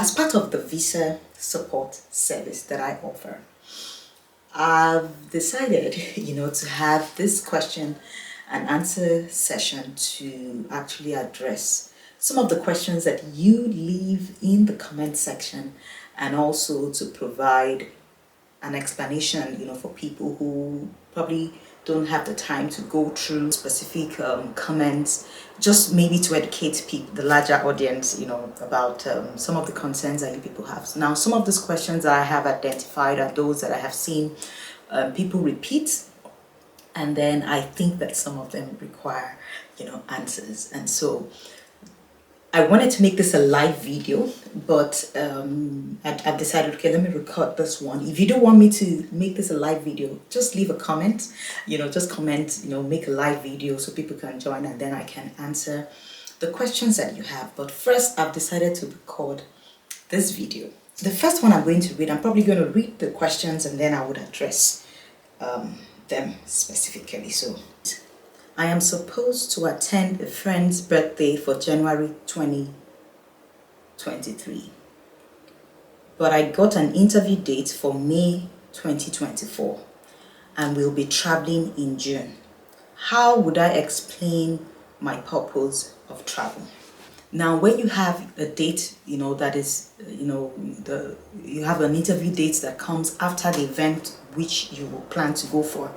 As part of the visa support service that I offer, I've decided, to have this question and answer session to actually address some of the questions that you leave in the comment section, and also to provide an explanation, for people who probably don't have the time to go through specific comments, just maybe to educate people, the larger audience, about some of the concerns that you people have. Now, some of these questions I have identified are those that I have seen people repeat, and then I think that some of them require, answers. And so I wanted to make this a live video, but I've decided, okay, let me record this one. If you don't want me to make this a live video, just leave a comment, just comment, make a live video so people can join, and then I can answer the questions that you have. But first, I've decided to record this video. The first one I'm going to read, I'm probably going to read the questions and then I would address them specifically. So, I am supposed to attend a friend's birthday for January 2023, but I got an interview date for May 2024 and will be traveling in June. How would I explain my purpose of travel? Now, when you have a date, that is, you have an interview date that comes after the event which you will plan to go for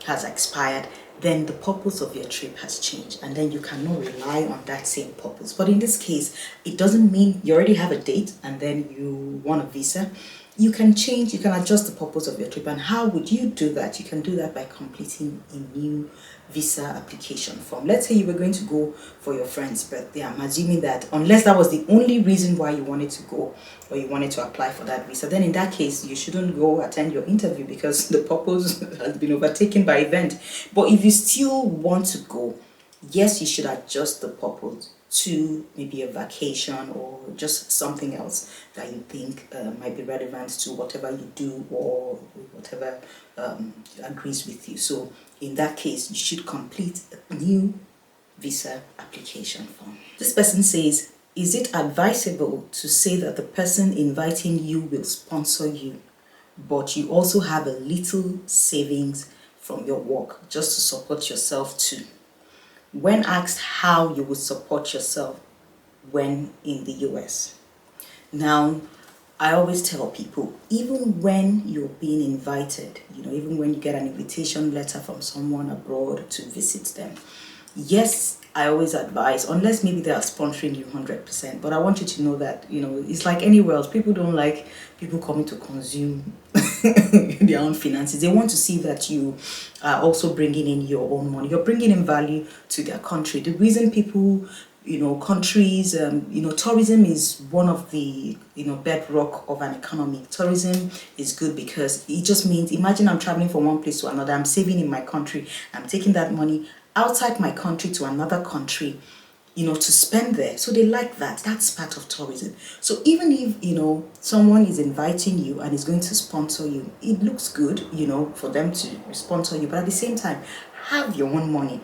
has expired, then the purpose of your trip has changed, and then you cannot rely on that same purpose. But in this case, it doesn't mean you already have a date and then you want a visa. You can change, you can adjust the purpose of your trip. And how would you do that? You can do that by completing a new visa application form. Let's say you were going to go for your friend's birthday. I'm assuming that unless that was the only reason why you wanted to go or you wanted to apply for that visa, then in that case you shouldn't go attend your interview because the purpose has been overtaken by event. But if you still want to go, yes, you should adjust the purpose to maybe a vacation or just something else that you think might be relevant to whatever you do or whatever agrees with you. So in that case, you should complete a new visa application form. This person says, is it advisable to say that the person inviting you will sponsor you, but you also have a little savings from your work just to support yourself too? When asked how you would support yourself when in the US. Now, I always tell people, even when you're being invited, even when you get an invitation letter from someone abroad to visit them, yes, I always advise, unless maybe they are sponsoring you 100%, but I want you to know that, it's like anywhere else. People don't like people coming to consume their own finances. They want to see that you are also bringing in your own money. You're bringing in value to their country. The reason people, countries, tourism is one of the, bedrock of an economy. Tourism is good because it just means, imagine I'm traveling from one place to another. I'm saving in my country. I'm taking that money outside my country to another country, to spend there. So they like that. That's part of tourism. So even if, someone is inviting you and is going to sponsor you, it looks good, for them to sponsor you. But at the same time, have your own money.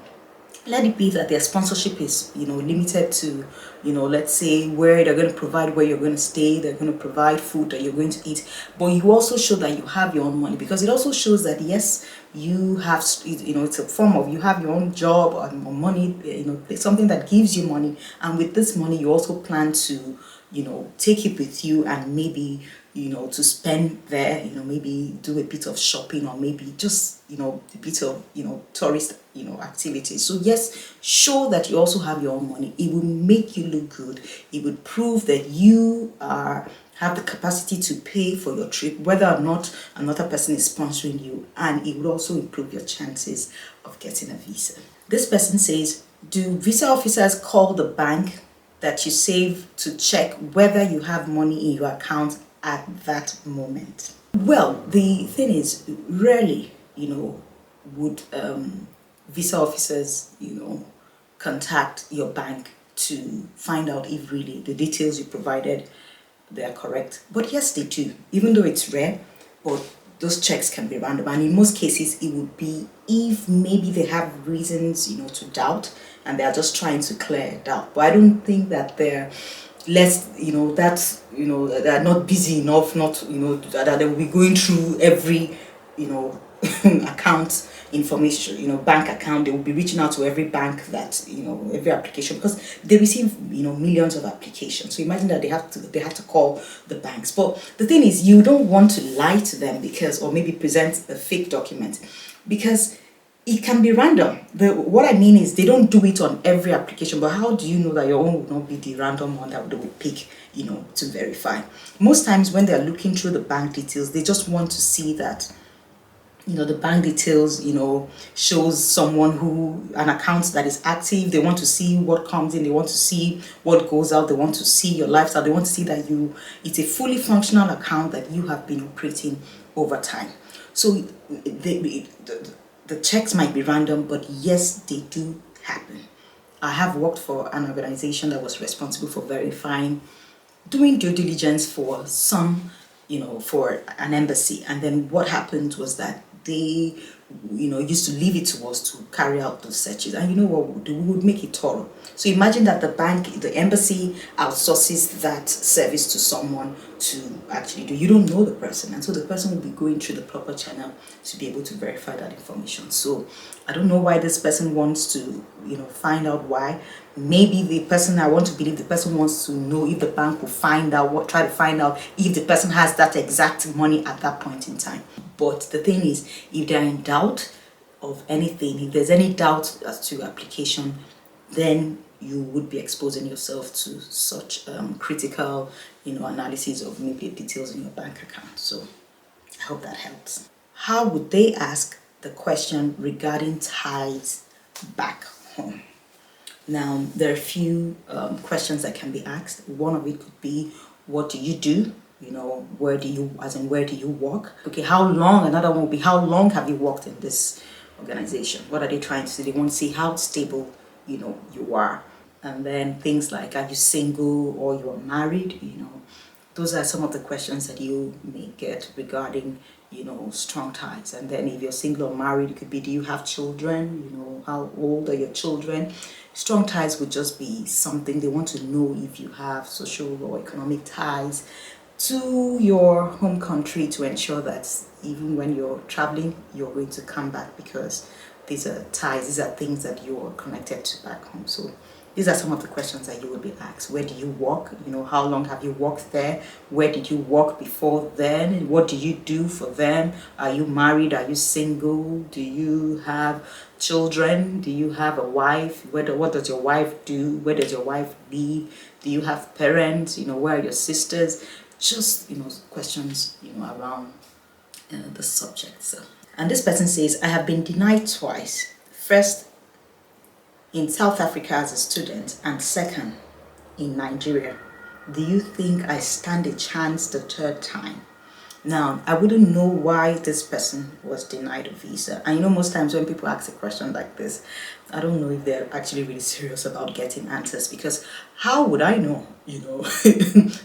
Let it be that their sponsorship is, limited to, let's say where they're going to provide where you're going to stay, they're going to provide food that you're going to eat. But you also show that you have your own money, because it also shows that, yes, you have, it's a form of, you have your own job or money, something that gives you money. And with this money, you also plan to, take it with you and maybe, to spend there, maybe do a bit of shopping or maybe just, a bit of, tourist, activities. So yes, show that you also have your own money. It will make you look good. It would prove that you have the capacity to pay for your trip, whether or not another person is sponsoring you, and it would also improve your chances of getting a visa. This person says, do visa officers call the bank that you save to check whether you have money in your account at that moment? Well, the thing is, rarely, would visa officers, contact your bank to find out if really the details you provided, they are correct. But yes, they do, even though it's rare, but those checks can be random. And in most cases, it would be if maybe they have reasons, to doubt, and they are just trying to clear doubt. But I don't think that they're less, that's, they are not busy enough, not, that they will be going through every, account information, bank account. They will be reaching out to every bank that, every application, because they receive, millions of applications. So imagine that they have to call the banks. But the thing is, you don't want to lie to them, because, or maybe present a fake document, because it can be random. What I mean is, they don't do it on every application, but how do you know that your own will not be the random one that they will pick, to verify? Most times when they're looking through the bank details, they just want to see that, the bank details, shows someone an account that is active. They want to see what comes in, they want to see what goes out, they want to see your lifestyle, they want to see that it's a fully functional account that you have been operating over time. So the checks might be random, but yes, they do happen. I have worked for an organization that was responsible for verifying, doing due diligence for for an embassy. And then what happened was that they, used to leave it to us to carry out those searches. And you know what we would do? We would make it thorough. So imagine that the embassy outsources that service to someone to actually do. You don't know the person, and so the person will be going through the proper channel to be able to verify that information. So I don't know why this person wants to, find out why. Maybe I want to believe the person wants to know if the bank will try to find out if the person has that exact money at that point in time. But the thing is, if they're in doubt of anything, if there's any doubt as to application, then you would be exposing yourself to such critical, analysis of maybe details in your bank account. So I hope that helps. How would they ask the question regarding tithes back home? Now, there are a few questions that can be asked. One of it could be, what do you do? Where do you work? Okay, how long? Another one would be, how long have you worked in this organization? What are they trying to see? They want to see how stable, you are. And then things like, are you single or you are married? Those are some of the questions that you may get regarding, strong ties. And then if you're single or married, it could be, do you have children? How old are your children? Strong ties would just be something they want to know, if you have social or economic ties to your home country, to ensure that even when you're traveling, you're going to come back, because these are ties, these are things that you're connected to back home. So these are some of the questions that you will be asked. Where do you work? How long have you worked there? Where did you work before then? What do you do for them? Are you married? Are you single? Do you have children? Do you have a wife? What does your wife do? Where does your wife live? Do you have parents? Where are your sisters? Just, questions, around the subject. So, and this person says, I have been denied twice. First, in South Africa as a student, and second, in Nigeria. Do you think I stand a chance the third time? Now, I wouldn't know why this person was denied a visa. And most times when people ask a question like this, I don't know if they're actually really serious about getting answers, because how would I know,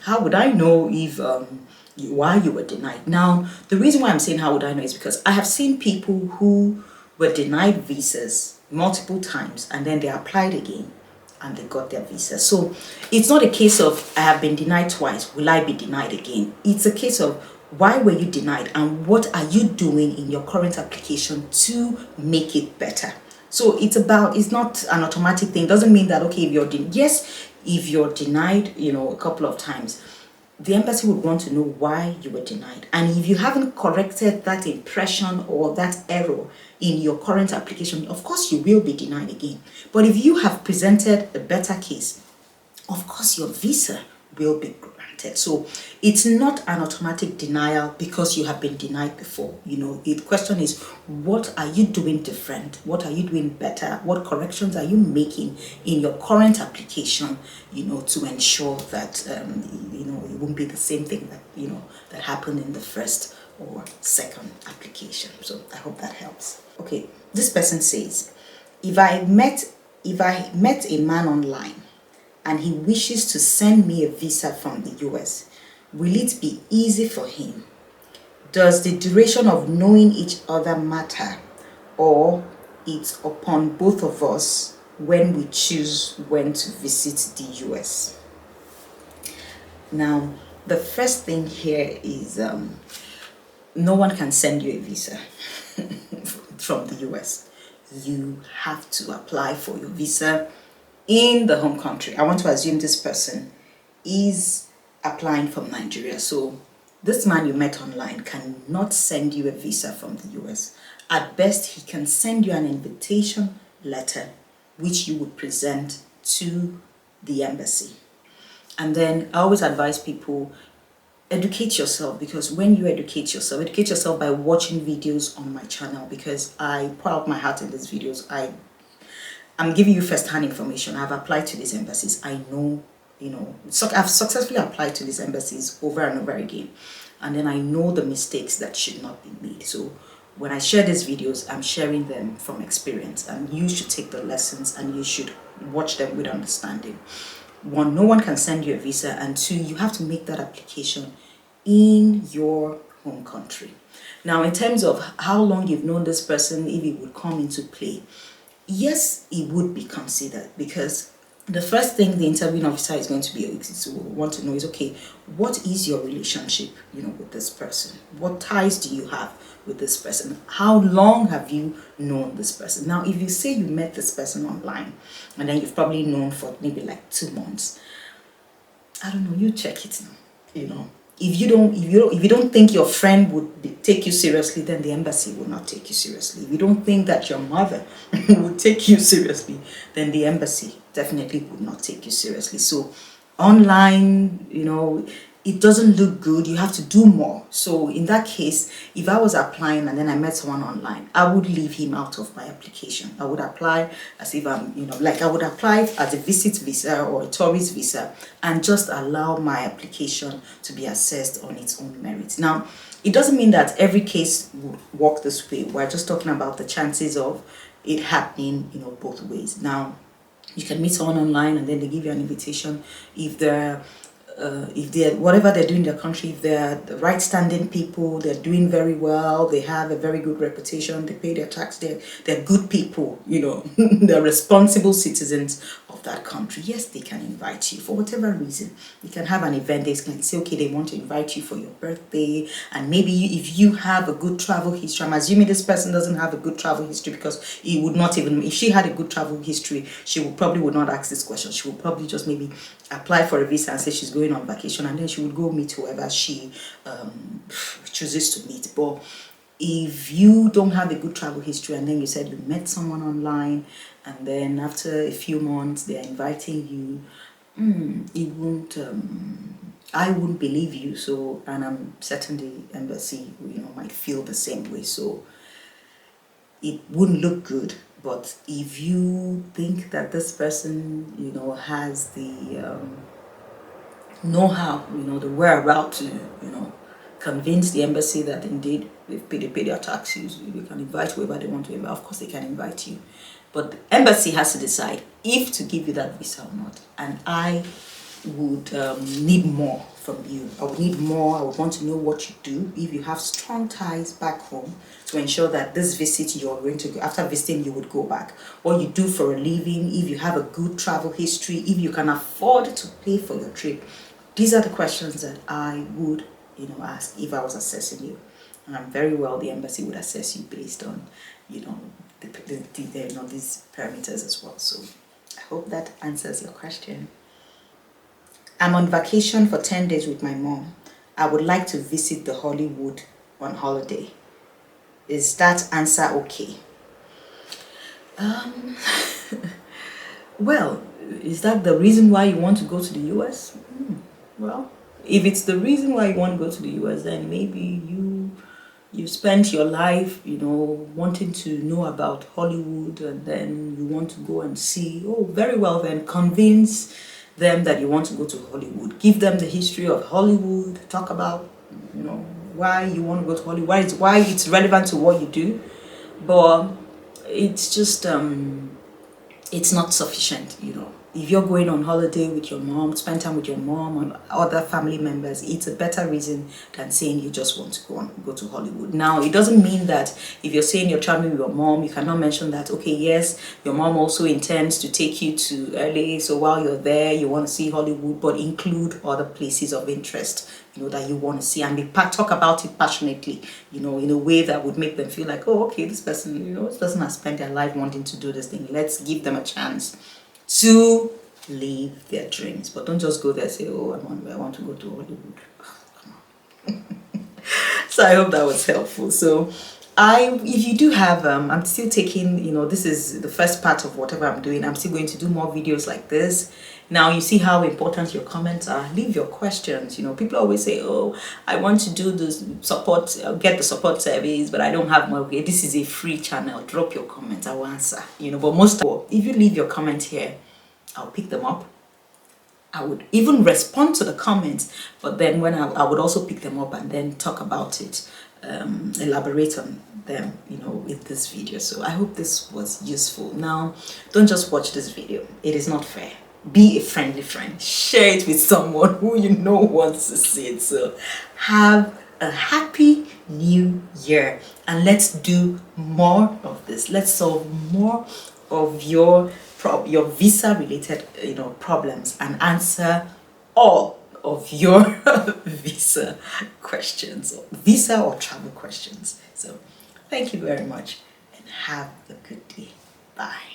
how would I know if why you were denied? Now, the reason why I'm saying how would I know is because I have seen people who were denied visas multiple times, and then they applied again and they got their visa. So it's not a case of, I have been denied twice, will I be denied again? It's a case of, why were you denied, and what are you doing in your current application to make it better? So it's not an automatic thing. It doesn't mean that, okay, if you're denied, a couple of times, the embassy would want to know why you were denied. And if you haven't corrected that impression or that error in your current application, of course you will be denied again. But if you have presented a better case, of course your visa will be granted. So it's not an automatic denial because you have been denied before. The question is, what are you doing different? What are you doing better? What corrections are you making in your current application, to ensure that, it won't be the same thing that, that happened in the first or second application. So I hope that helps. Okay, this person says, if I met a man online and he wishes to send me a visa from the US, will it be easy for him? Does the duration of knowing each other matter, or it's upon both of us when we choose when to visit the US? Now, the first thing here is no one can send you a visa from the US. You have to apply for your visa in the home country. I want to assume this person is applying from Nigeria. So this man you met online cannot send you a visa from the US. At best, he can send you an invitation letter which you would present to the embassy. And then I always advise people, educate yourself, because when you educate yourself by watching videos on my channel, because I pour out my heart in these videos. I'm giving you first-hand information. I've applied to these embassies. I know, so I've successfully applied to these embassies over and over again. And then I know the mistakes that should not be made. So when I share these videos, I'm sharing them from experience. And you should take the lessons and you should watch them with understanding. One, no one can send you a visa. And two, you have to make that application in your home country. Now, in terms of how long you've known this person, if it would come into play, yes, it would be considered, because the first thing the interviewing officer is going to want to know is, okay, what is your relationship, with this person? What ties do you have with this person? How long have you known this person? Now, if you say you met this person online and then you've probably known for maybe like 2 months, I don't know, you check it now. If you don't think your friend would take you seriously, then the embassy will not take you seriously. If you don't think that your mother would take you seriously, then the embassy definitely would not take you seriously. So online, it doesn't look good. You have to do more. So in that case, if I was applying and then I met someone online, I would leave him out of my application. I would apply as if I'm, like I would apply as a visit visa or a tourist visa, and just allow my application to be assessed on its own merit. Now, it doesn't mean that every case would work this way. We're just talking about the chances of it happening, both ways. Now, you can meet someone online and then they give you an invitation. If they're whatever they're doing in their country, if they're the right standing people, they're doing very well, they have a very good reputation, they pay their tax, they're good people, they're responsible citizens of that country. Yes, they can invite you for whatever reason. You can have an event, they can say, okay, they want to invite you for your birthday, and maybe if you have a good travel history, I'm assuming this person doesn't have a good travel history, because he would not even, if she had a good travel history, she would not ask this question. She would probably just maybe apply for a visa and say she's going on vacation, and then she would go meet whoever she chooses to meet. But if you don't have a good travel history and then you said you met someone online and then after a few months they're inviting you, it won't I wouldn't believe you. So, and I'm certain the embassy might feel the same way. So it wouldn't look good. But if you think that this person has the know-how, the whereabouts to convince the embassy that indeed they pay their taxes, they can invite whoever they want to invite. Of course they can invite you, but the embassy has to decide if to give you that visa or not. And I would need more from you. I would need more. I would want to know what you do. If you have strong ties back home, to ensure that this visit you're going to go, after visiting you would go back. What you do for a living, if you have a good travel history, if you can afford to pay for your trip. These are the questions that I would ask if I was assessing you. And very well the embassy would assess you based on these parameters as well. So I hope that answers your question. I'm on vacation for 10 days with my mom. I would like to visit the Hollywood on holiday. Is that answer okay? Well, is that the reason why you want to go to the US? Well, if it's the reason why you want to go to the US, then maybe you spent your life, wanting to know about Hollywood, and then you want to go and see. Oh, very well then, convince them that you want to go to Hollywood. Give them the history of Hollywood. Talk about, why you want to go to Hollywood. Why it's relevant to what you do. But it's just, it's not sufficient, if you're going on holiday with your mom, spend time with your mom and other family members, it's a better reason than saying you just want to go to Hollywood. Now, it doesn't mean that if you're saying you're traveling with your mom, you cannot mention that, okay, yes, your mom also intends to take you to LA, so while you're there, you want to see Hollywood, but include other places of interest, that you want to see, and talk about it passionately, in a way that would make them feel like, oh, okay, this person, this person has spent their life wanting to do this thing. Let's give them a chance to live their dreams. But don't just go there and say, oh, I want to go to Hollywood. So I hope that was helpful. So if you do have, I'm still taking, this is the first part of whatever I'm doing. I'm still going to do more videos like this. Now you see how important your comments are. Leave your questions. People always say, oh, I want to do this support, get the support service, but I don't have my, okay, this is a free channel. Drop your comments, I will answer. But most of all, if you leave your comments here, I'll pick them up. I would even respond to the comments, but then when I would also pick them up and then talk about it, elaborate on them, with this video. So I hope this was useful. Now, don't just watch this video. It is not fair. Be a friendly friend. Share it with someone who wants to see it. So have a happy new year, and let's do more of this. Let's solve more of your visa related problems and answer all of your visa questions, visa or travel questions. So thank you very much and have a good day. Bye.